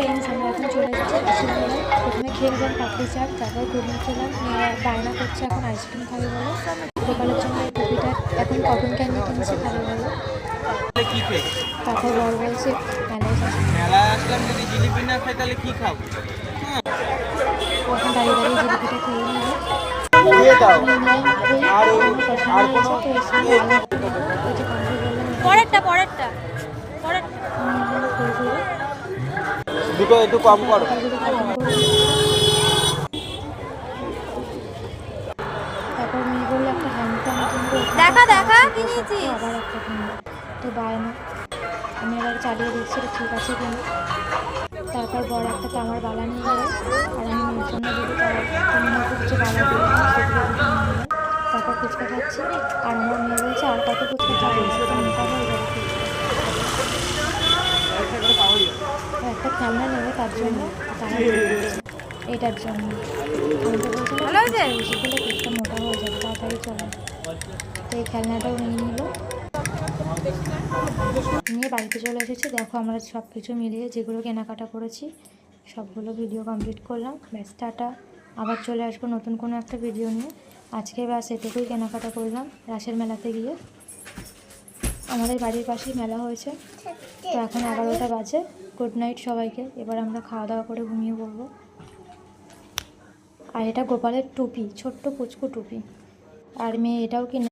Friends, আমরা এখন চলে যাচ্ছি পাশের মেলায়। প্রথমে খেয়ে নেবেন পাপড়ি চাট, তারপর ঘুরতে খেলাম। মেয়েরা বায়না করছে এখন আইসক্রিম খাবে বলে। গোপালের জন্য এই টুপিটা এখন কটন ক্যান্ডি কিনছে খাবে বলে। তারপর বর বলছে মেলায় আসলাম, যদি জিলিপি না খাই তাহলে কি খাবো। এখন দাঁড়িয়ে দাঁড়িয়ে জিলিপিটা খেয়ে নেবে। পরেরটা দুটো একটু কম করো। তারপর মেয়ে বললো একটা হ্যান্ড ফ্যান কিনবো, দেখা কিনেছি আবার একটা কিনবো। তো বায়না আমি আবার চালিয়ে দিচ্ছি, ঠিক আছে কিনে। তারপর বড় একটা তামার বালা নিয়ে গেল, আর আমি মেয়ের জন্য দিদি তার কিছু বালা দিলাম, সেগুলো দুটো নিয়ে নিলাম। তারপর ফুচকা খাচ্ছি, আর আমার মেয়ে বলছে আর কত ফুচকা খাবো, সেটা মোটা হয়ে যাবে ফুচকা। একটা খেলনা নেবে তার জন্য, তারা এটার জন্য আমাকে বলছিল বেশি খেলে পেটটা মোটা হয়ে যাবে, তাড়াতাড়ি চলে। তো এই খেলনাটাও নিয়ে নিল, নিয়ে বাড়িতে চলে এসেছি। দেখো আমরা সব কিছু মিলিয়ে যেগুলো কেনাকাটা করেছি সবগুলো ভিডিও কমপ্লিট করলাম। ব্যাস টাটা, আবার চলে আসবো নতুন কোনো একটা ভিডিও নিয়ে। আজকে ব্যাস এটুকুই কেনাকাটা করলাম রাসের মেলাতে গিয়ে। আমাদের বাড়ির পাশেই মেলা হয়েছে। তো এখন 11টা বাজে। গুড নাইট সবাইকে। এবার আমরা খাওয়া দাওয়া করে ঘুমিয়ে পড়বো। আর এটা গোপালের টুপি, ছোট্ট পুচকু টুপি। আর মেয়ে এটাও কিনে